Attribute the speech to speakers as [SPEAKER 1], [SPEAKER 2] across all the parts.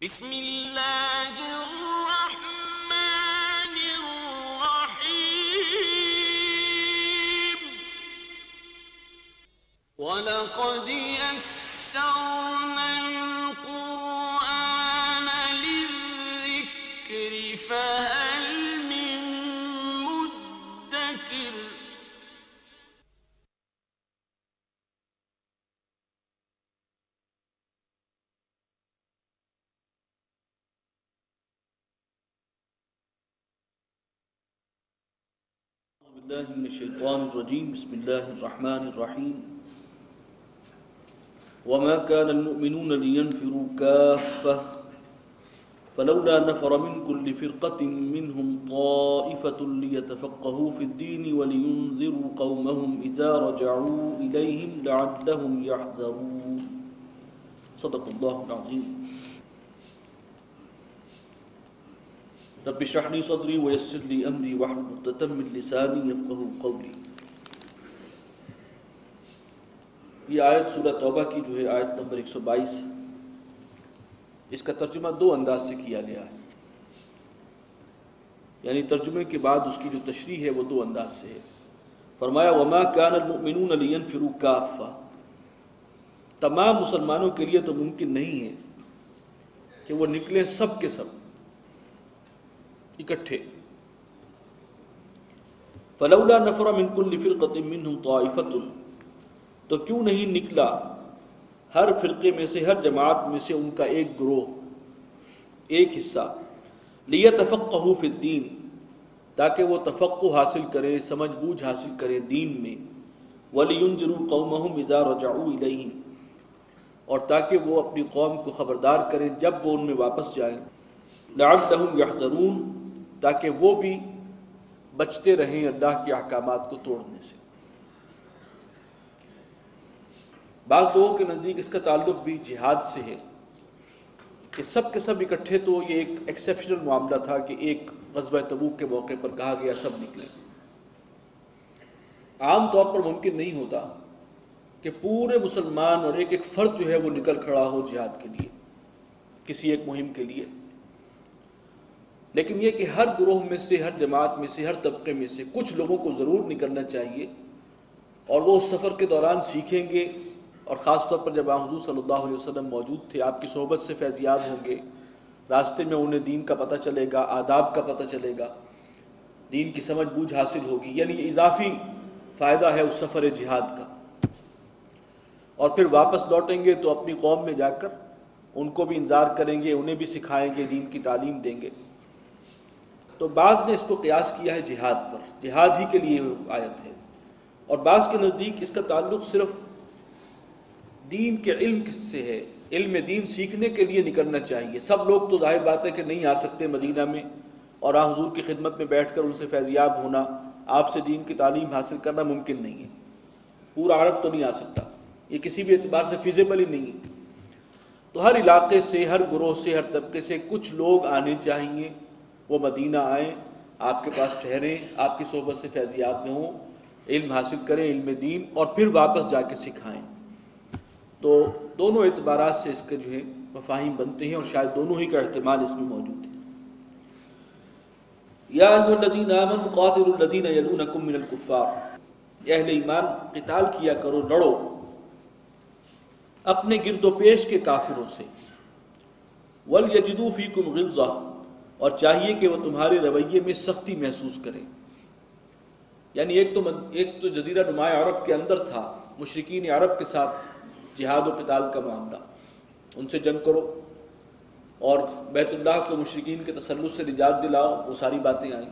[SPEAKER 1] بسم اللہ الرحمن الرحیم وَلَقَدْ يَسَّرْنَا الْقُرْآنَ لِلذِّكْرِ فَهَلْ مِن مُدَّكِرٍ
[SPEAKER 2] باللہ من الشیطان الرجیم بسم اللہ الرحمن الرحیم وما كان المؤمنون لينفروا كافة فلولا نفر من كل فرقة منهم طائفة ليتفقهوا في الدين ولينذروا قومهم إذا رجعوا إليهم لعلهم يحذرون صدق اللہ العظیم رب اشرح لي صدري ويسر لي امري واحلل عقدة من لساني يفقهوا قولي۔ یہ آیت سورہ توبہ کی جو ہے آیت نمبر 122، اس کا ترجمہ دو انداز سے کیا گیا ہے، یعنی ترجمے کے بعد اس کی جو تشریح ہے وہ دو انداز سے ہے۔ فرمایا وما كان المؤمنون لينفروا كافة، تمام مسلمانوں کے لیے تو ممکن نہیں ہے کہ وہ نکلیں سب کے سب اکٹھے۔ فلولا نفر من كل فرقة منهم طائفة، تو کیوں نہیں نکلا ہر فرقے میں سے، ہر جماعت میں سے ان کا ایک گروہ، ایک حصہ، لیتفقهوا فی الدین، تاکہ وہ تفقہ حاصل کرے، سمجھ بوجھ حاصل کرے دین میں، ولینذروا قومهم اذا رجعوا الیہم، اور تاکہ وہ اپنی قوم کو خبردار کریں جب وہ ان میں واپس جائیں، لعلهم یحذرون، تاکہ وہ بھی بچتے رہیں اللہ کے احکامات کو توڑنے سے۔ بعض لوگوں کے نزدیک اس کا تعلق بھی جہاد سے ہے کہ سب کے سب اکٹھے، تو یہ ایک ایکسیپشنل معاملہ تھا کہ ایک غزوہ تبوک کے موقع پر کہا گیا سب نکلیں۔ عام طور پر ممکن نہیں ہوتا کہ پورے مسلمان اور ایک ایک فرد جو ہے وہ نکل کھڑا ہو جہاد کے لیے، کسی ایک مہم کے لیے، لیکن یہ کہ ہر گروہ میں سے، ہر جماعت میں سے، ہر طبقے میں سے کچھ لوگوں کو ضرور نکلنا چاہیے، اور وہ اس سفر کے دوران سیکھیں گے، اور خاص طور پر جب حضور صلی اللہ علیہ وسلم موجود تھے، آپ کی صحبت سے فیضیاب ہوں گے، راستے میں انہیں دین کا پتہ چلے گا، آداب کا پتہ چلے گا، دین کی سمجھ بوجھ حاصل ہوگی، یعنی یہ اضافی فائدہ ہے اس سفر جہاد کا۔ اور پھر واپس لوٹیں گے تو اپنی قوم میں جا کر ان کو بھی انذار کریں گے، انہیں بھی سکھائیں گے، دین کی تعلیم دیں گے۔ تو بعض نے اس کو قیاس کیا ہے جہاد پر، جہاد ہی کے لیے آیت ہے، اور بعض کے نزدیک اس کا تعلق صرف دین کے علم سے ہے، علم دین سیکھنے کے لیے نکلنا چاہیے۔ سب لوگ تو ظاہر بات ہے کہ نہیں آ سکتے مدینہ میں، اور حضور کی خدمت میں بیٹھ کر ان سے فیضیاب ہونا، آپ سے دین کی تعلیم حاصل کرنا ممکن نہیں ہے، پورا عرب تو نہیں آ سکتا، یہ کسی بھی اعتبار سے فیزیبل ہی نہیں ہے۔ تو ہر علاقے سے، ہر گروہ سے، ہر طبقے سے کچھ لوگ آنے چاہیے، وہ مدینہ آئیں، آپ کے پاس ٹھہریں، آپ کی صحبت سے فیضیاب میں ہوں، علم حاصل کریں، علم دین، اور پھر واپس جا کے سکھائیں۔ تو دونوں اعتبارات سے اس کے جو ہے مفاہیم بنتے ہیں، اور شاید دونوں ہی کا احتمال اس میں موجود ہے۔ یا ایھا الذین آمنوا قاتلوا الذین یلونکم من الکفار، اہل ایمان قتال کیا کرو، لڑو اپنے گرد و پیش کے کافروں سے، وَلْيَجِدُوا فِيكُمْ غِلْظَةً، اور چاہیے کہ وہ تمہارے رویے میں سختی محسوس کریں۔ یعنی ایک تو جزیرہ نماء عرب کے اندر تھا مشرکین عرب کے ساتھ جہاد و قتال کا معاملہ، ان سے جنگ کرو اور بیت اللہ کو مشرکین کے تسلط سے نجات دلاؤ، وہ ساری باتیں آئیں۔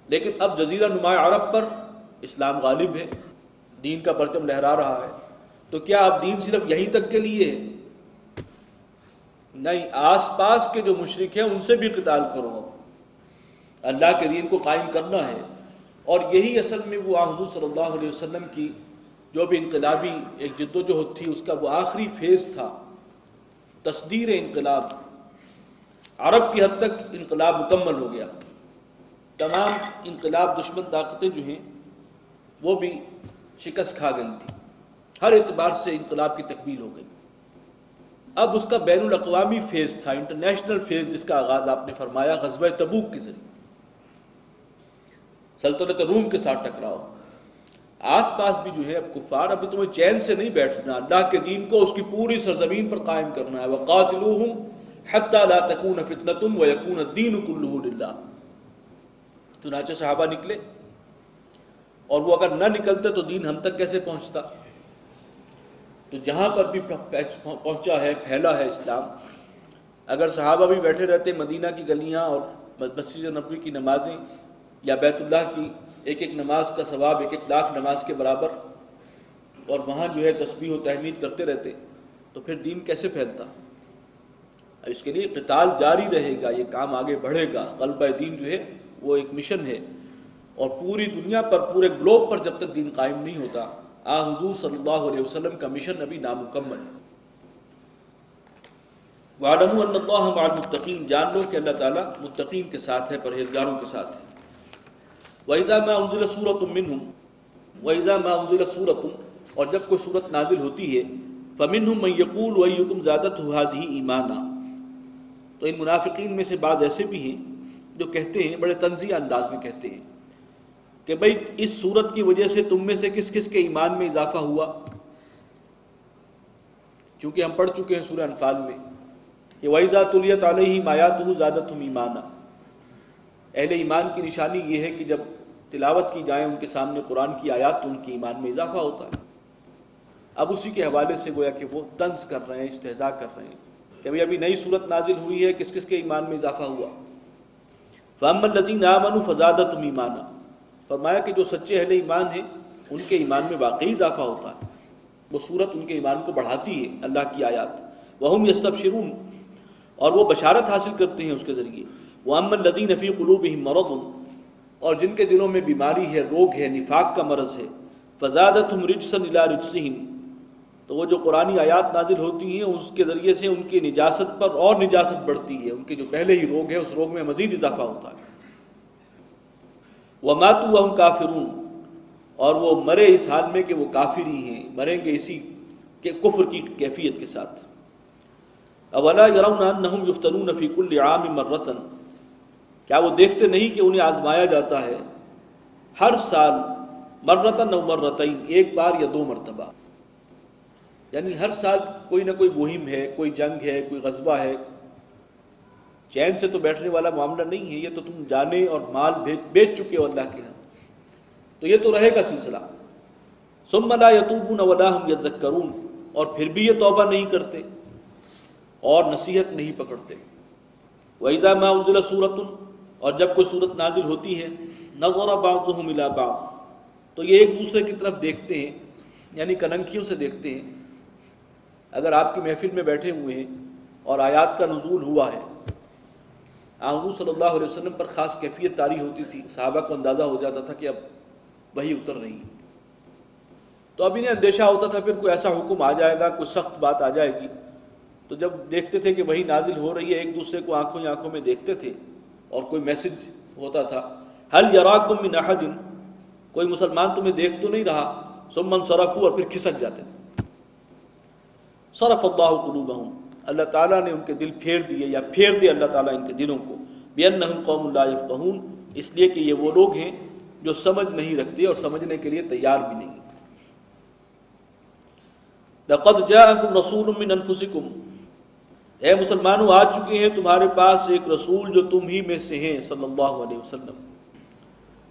[SPEAKER 2] لیکن اب جزیرہ نماء عرب پر اسلام غالب ہے، دین کا پرچم لہرا رہا ہے، تو کیا اب دین صرف یہیں تک کے لیے ہے؟ نہیں، آس پاس کے جو مشرک ہیں ان سے بھی قتال کرو، اب اللہ کے دین کو قائم کرنا ہے۔ اور یہی اصل میں وہ حضور صلی اللہ علیہ وسلم کی جو بھی انقلابی ایک جد و جہد تھی، اس کا وہ آخری فیز تھا، تصدیر انقلاب۔ عرب کی حد تک انقلاب مکمل ہو گیا، تمام انقلاب دشمن طاقتیں جو ہیں وہ بھی شکست کھا گئی تھیں، ہر اعتبار سے انقلاب کی تکمیل ہو گئی۔ اب اس کا بین الاقوامی فیز تھا، انٹرنیشنل فیز، جس کا آغاز آپ نے فرمایا غزوہ تبوک کے ذریعے، سلطنت روم کے ساتھ ٹکراؤ۔ آس پاس بھی جو ہے اب کفار، ابھی تمہیں چین سے نہیں بیٹھنا، اللہ کے دین کو اس کی پوری سرزمین پر قائم کرنا ہے۔ وَقَاتِلُوهُمْ حَتَّى لَا تَكُونَ فِتْنَةٌ وَيَكُونَ الدِّينُ كُلُّهُ لِلَّهِ۔ چنانچہ صحابہ نکلے، اور وہ اگر نہ نکلتے تو دین ہم تک کیسے پہنچتا؟ تو جہاں پر بھی پہنچا ہے، پھیلا ہے اسلام، اگر صحابہ بھی بیٹھے رہتے مدینہ کی گلیاں اور مسجد نبوی کی نمازیں یا بیت اللہ کی ایک ایک نماز کا ثواب 1,00,000 نماز کے برابر، اور وہاں جو ہے تسبیح و تحمید کرتے رہتے، تو پھر دین کیسے پھیلتا؟ اس کے لیے قتال جاری رہے گا، یہ کام آگے بڑھے گا۔ غلبہ دین جو ہے وہ ایک مشن ہے، اور پوری دنیا پر، پورے گلوب پر جب تک دین قائم نہیں ہوتا، حضور صلی اللہ علیہ وسلم کا مشن ابھی نامکمل ہے۔ وَاعْلَمُوا أَنَّ اللَّهَ مَعَ الْمُتَّقِينَ، جان لو کہ اللہ تعالیٰ متقین کے ساتھ ہے، پرہیزگاروں کے ساتھ ہے۔ وَإِذَا مَا أُنزِلَ سُورَةٌ مِّنْهُمْ وَإِذَا مَا أُنزِلَ سُورَةٌ، اور جب کوئی سورت نازل ہوتی ہے، فَمِنْهُمْ مَن يَقُولُ أَيُّكُمْ زَادَتْهُ هَٰذِهِ إِيمَانًا، تو ان منافقین میں سے بعض ایسے بھی ہیں جو کہتے ہیں، بڑے طنزیہ انداز میں کہتے ہیں کہ بھئی اس سورت کی وجہ سے تم میں سے کس کس کے ایمان میں اضافہ ہوا؟ چونکہ ہم پڑھ چکے ہیں سورہ انفال میں کہ وَإِذَا تُلِيَتْ عَلَيْهِمْ آيَاتُهُ زَادَتْهُمْ إِيمَانًا، اہل ایمان کی نشانی یہ ہے کہ جب تلاوت کی جائیں ان کے سامنے قرآن کی آیات تو ان کی ایمان میں اضافہ ہوتا ہے۔ اب اسی کے حوالے سے گویا کہ وہ طنز کر رہے ہیں، استہزاء کر رہے ہیں کہ ابھی نئی صورت نازل ہوئی ہے، کس کس کے ایمان میں اضافہ ہوا؟ فَأَمَّا الَّذِينَ آمَنُوا فَزَادَتْهُمْ إِيمَانًا، فرمایا کہ جو سچے اہل ایمان ہیں ان کے ایمان میں واقعی اضافہ ہوتا ہے، وہ صورت ان کے ایمان کو بڑھاتی ہے، اللہ کی آیات۔ وَهُمْ يَسْتَبْشِرُونَ، اور وہ بشارت حاصل کرتے ہیں اس کے ذریعے۔ وَأَمَّا الَّذِينَ فِي قُلُوبِهِمْ مَرَضٌ، اور جن کے دلوں میں بیماری ہے، روگ ہے، نفاق کا مرض ہے، فَزَادَتْهُمْ رِجْسًا إِلَىٰ رِجْسِهِمْ، تو وہ جو قرآنی آیات نازل ہوتی ہیں اس کے ذریعے سے ان کی نجاست پر اور نجاست بڑھتی ہے، ان کے جو پہلے ہی روگ ہے اس روگ میں مزید اضافہ ہوتا ہے۔ وَمَاتُوا وَهُمْ كَافِرُونَ، اور وہ مرے اس حال میں کہ وہ کافر ہی ہیں، مریں گے اسی کے کفر کی کیفیت کے ساتھ۔ أَوَلَا يَرَوْنَ أَنَّهُمْ يُفْتَنُونَ فِي كُلِّ عَامٍ مَرَّةً، کیا وہ دیکھتے نہیں کہ انہیں آزمایا جاتا ہے ہر سال، مرتن او مرتین، ایک بار یا 2 مرتبہ، یعنی ہر سال کوئی نہ کوئی مہم ہے، کوئی جنگ ہے، کوئی غزوہ ہے۔ چین سے تو بیٹھنے والا معاملہ نہیں ہے، یہ تو تم جانے اور مال بیچ چکے ہو اللہ کے ہاں، تو یہ تو رہے گا سلسلہ۔ ثم لا يتوبون ولا هم يذكرون، اور پھر بھی یہ توبہ نہیں کرتے اور نصیحت نہیں پکڑتے۔ وَإِذَا مَا أُنزِلَ سُورَةٌ، اور جب کوئی صورت نازل ہوتی ہے، نظر بعضهم الى بعض، تو یہ ایک دوسرے کی طرف دیکھتے ہیں، یعنی کننکھیوں سے دیکھتے ہیں۔ اگر آپ کی محفل میں بیٹھے ہوئے ہیں اور آیات کا نزول ہوا ہے، حضور صلی اللہ علیہ وسلم پر خاص کیفیت طاری ہوتی تھی، صحابہ کو اندازہ ہو جاتا تھا کہ اب وہی اتر رہی ہے، تو اب انہیں اندیشہ ہوتا تھا پھر کوئی ایسا حکم آ جائے گا، کوئی سخت بات آ جائے گی، تو جب دیکھتے تھے کہ وہی نازل ہو رہی ہے، ایک دوسرے کو آنکھوں ہی آنکھوں میں دیکھتے تھے، اور کوئی میسج ہوتا تھا، هل يراكم من احد، کوئی مسلمان تمہیں دیکھ تو نہیں رہا، ثم انصرفوا، اور پھر کھسک جاتے تھے۔ صرف اللہ قلوبهم، اللہ تعالیٰ نے ان کے دل پھیر دیے، یا پھیر دے اللہ تعالیٰ ان کے دلوں کو، بأنهم قوم لا يفقهون، اس لیے کہ یہ وہ لوگ ہیں جو سمجھ نہیں رکھتے اور سمجھنے کے لیے تیار بھی نہیں۔ لقد جاءكم رسول من انفسكم، اے مسلمانوں آ چکے ہیں تمہارے پاس ایک رسول جو تم ہی میں سے ہیں، صلی اللہ علیہ وسلم۔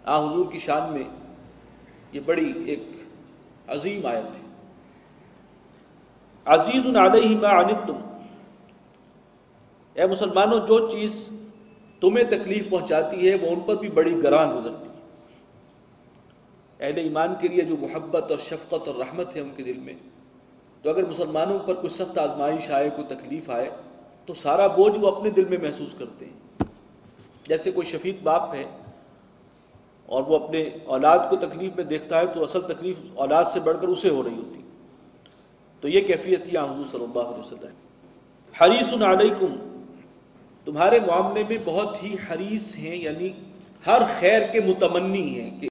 [SPEAKER 2] حضور کی شان میں یہ بڑی ایک عظیم آیت ہے۔ عزیز علیہ ما عنتم، اے مسلمانوں جو چیز تمہیں تکلیف پہنچاتی ہے وہ ان پر بھی بڑی گراں گزرتی ہے۔ اہل ایمان کے لیے جو محبت اور شفقت اور رحمت ہے ان کے دل میں، تو اگر مسلمانوں پر کوئی سخت آزمائش آئے، کوئی تکلیف آئے، تو سارا بوجھ وہ اپنے دل میں محسوس کرتے ہیں۔ جیسے کوئی شفیق باپ ہے اور وہ اپنے اولاد کو تکلیف میں دیکھتا ہے تو اصل تکلیف اولاد سے بڑھ کر اسے ہو رہی ہوتی، تو یہ کیفیت تھی حضور صلی اللہ علیہ وسلم۔ حریص علیکم، تمہارے معاملے میں بہت ہی حریص ہیں، یعنی ہر خیر کے متمنی ہیں کہ